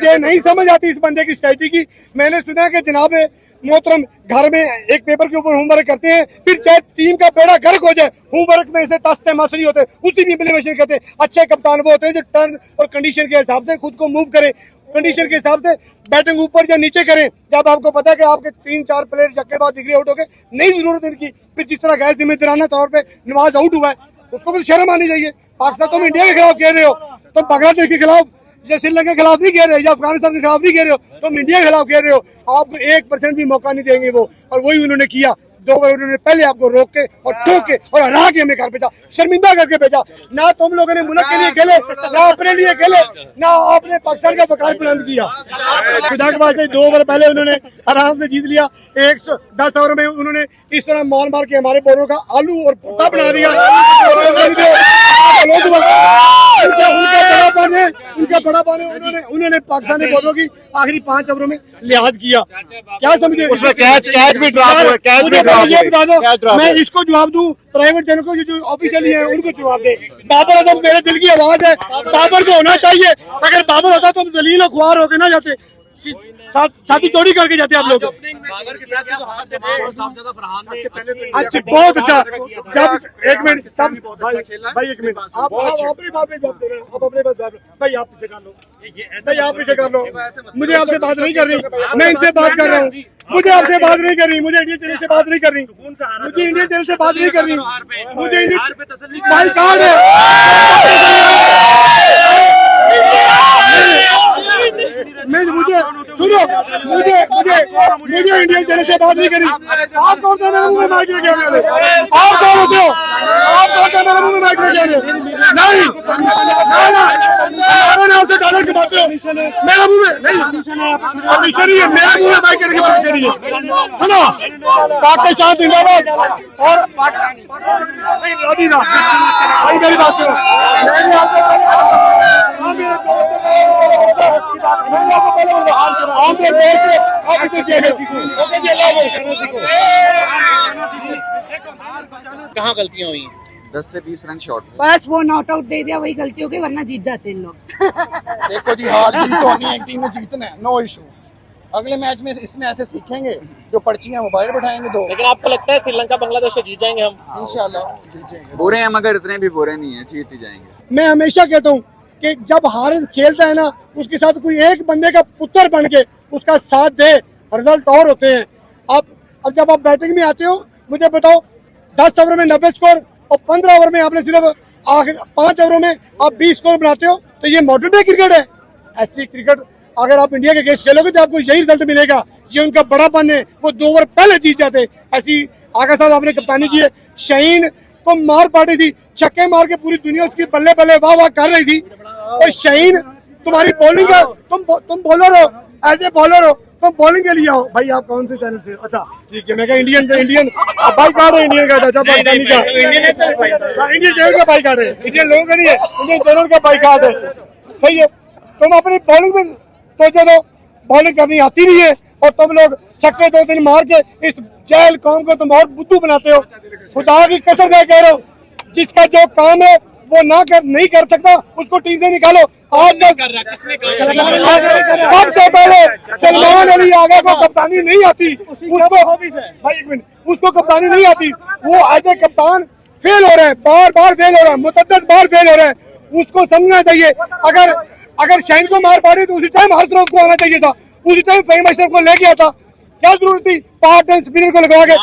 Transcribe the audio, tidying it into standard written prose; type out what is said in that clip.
मुझे नहीं समझ आती इस बंदे की स्ट्रेटजी। मैंने सुना कि जनाब मोहतरम घर में एक पेपर के ऊपर होमवर्क करते हैं, फिर चाहे टीम का बेड़ा गर्क हो जाए होमवर्क में से टस मस नहीं होते, उसी भी इम्प्लीमेंटेशन करते। अच्छे कप्तान वो होते हैं जो टर्न और कंडीशन के हिसाब से खुद को मूव करें, कंडीशन के हिसाब से बैटिंग ऊपर या नीचे करें। जब आपको पता है कि आपके 3-4 प्लेयर जगह बाद डिग्री आउट हो गए, नहीं जरूरत इनकी। फिर जिस तरह गैर जिम्मेदाराना तौर पर नवाज आउट हुआ है, उसको भी शर्म आनी चाहिए। पाकिस्तान तुम इंडिया के खिलाफ कह रहे हो, तुम बांग्लादेश के खिलाफ या श्रीलंका के खिलाफ नहीं कह रहे, या अफगानिस्तान के खिलाफ नहीं कह रहे हो, तुम इंडिया के खिलाफ कह रहे हो। आपको 1% भी मौका नहीं देंगे वो, और वही उन्होंने किया। 2 ओवर उन्होंने पहले आपको रोक के और ठोक के और हरा के हमें घर भेजा, शर्मिंदा करके भेजा। ना तुम लोगों ने मुल्क के लिए खेले, ना अपने लिए खेले, ना आपने पाकिस्तान का बकार बुलंद किया। खुदा के वास्ते 2 ओवर पहले उन्होंने आराम से जीत लिया। 110 ओवर में उन्होंने इस तरह मार मार के हमारे बॉलों का आलू और भुट्टा बना दिया। उनका बड़ा पाने उन्होंने पाकिस्तानी बॉलों की आखिरी 5 ओवरों में लिहाज किया। क्या समझे? उसमें कैच भी ड्रॉप हुआ। ये बता दो, मैं इसको जवाब दूं, प्राइवेट चैनल को जो ऑफिशियली है उनको जवाब दे। बाबर आजम मेरे दिल की आवाज है, बाबर को होना चाहिए। अगर बाबर होता तो जलील ख्वार होके ना जाते, साथी चोरी करके जाते आप लोग। अच्छा, बहुत अच्छा। जब एक मिनट सब भाई एक मिनट, आप अपनी बात में जवाब दे रहे हैं, आप अपने बात भाई आप पीछे कर लो, भाई आप पीछे कर लो। मुझे आपसे बात नहीं कर रही, मैं इनसे बात कर रहा हूँ। मुझे आपसे बात नहीं कर रही, मुझे इंडियन चैनल से बात नहीं कर रही, मुझे इंडियन चैनल से बात नहीं कर रही। मुझे इंडियन भाई कार्ड है, मुझे सुनो, मुझे इंडियन चैनल से बात नहीं करी। आप कौन सा मेरे मुंह में माइक लेके आने वाले? आप कौन होते हो? आप कौन सा मेरे मुंह में माइक लेके आने? नहीं, आपसे डॉलर के बात हो मेरा मुंह में नहीं, परमिशन ही है मेरे मुंह में माइक करके, परमिशन ही है। सुनो, पाकिस्तान जिंदाबाद और भाई मेरी बात सुनो, कहाँ गलतियाँ हुई? 10 से 20 रन शॉट, बस वो नॉट आउट दे दिया, वही गलती हो गई, वरना जीत जाते हैं लोग। देखो जी, हार जीत तो नहीं है, एक टीम में जीतना है, नो इशू। अगले मैच में इसमें ऐसे सीखेंगे, जो पर्चियां मोबाइल बैठाएंगे तो। लेकिन आपको लगता है श्रीलंका बांग्लादेश से जीत जाएंगे हम? इंशाल्लाह जीत जाएंगे। बुरे हैं मगर इतने भी बुरे नहीं है, जीत ही जाएंगे। मैं हमेशा कहता हूँ कि जब हारिस खेलता है ना, उसके साथ कोई एक बंदे का पुत्र बन के उसका साथ दे, रिजल्ट और होते हैं। अब जब आप बैटिंग में आते हो, मुझे बताओ 10 ओवर में 90 स्कोर और 15 ओवर में आपने सिर्फ आखिर 5 ओवरों में आप 20 स्कोर बनाते हो, तो ये मॉडर्न डे क्रिकेट है। ऐसी क्रिकेट अगर आप इंडिया के अगेंस्ट खेलोगे तो आपको यही रिजल्ट मिलेगा। ये उनका बड़ापन है, वो 2 ओवर पहले जीत जाते। ऐसी आगा साहब आपने कप्तानी की है, शाहीन को मार पाटी थी, छक्के मार के पूरी दुनिया उसकी बल्ले बल्ले वाह वाह कर रही थी। और शाहीन तुम्हारी बॉलिंग का तुम बॉलर हो, ऐसे बॉलर हो, तुम बॉलिंग के लिए आओ। भाई आप कौन से चैनल से? अच्छा ठीक है, मैं कहा इंडियन भाई कार्ड है, इंडियन का था, पाकिस्तानी का इंडियन चैनल का भाई कार्ड है, इंडियन लोगों का नहीं है, इंडियन चैनल का भाई कार्ड है। सही है, तुम अपनी बॉलिंग में तो जो बॉलिंग करनी आती नहीं है, और तुम लोग छक्के 2-3 मार के इस जैल कौम को तुम और बुद्धू बनाते हो। खुदा की कसम कह रहे हो, जिसका जो काम है वो नहीं कर सकता, उसको टीम से निकालो। आज सबसे पहले सलमान अली आगा को कप्तानी नहीं आती, उसको भाई एक मिनट, उसको कप्तानी नहीं आती, वो एज ए कप्तान फेल हो रहा है, बार फेल हो रहा है, मुतअद्दिद बार फेल हो रहा है। उसको समझना चाहिए, अगर शाहीन को मार पड़ी तो उसी टाइम हरसरोफ को आना चाहिए था, उसी टाइम फहीम अशरफ को लेके आता। क्या जरूरत थी 5 दिन स्पिनर को लगवा के?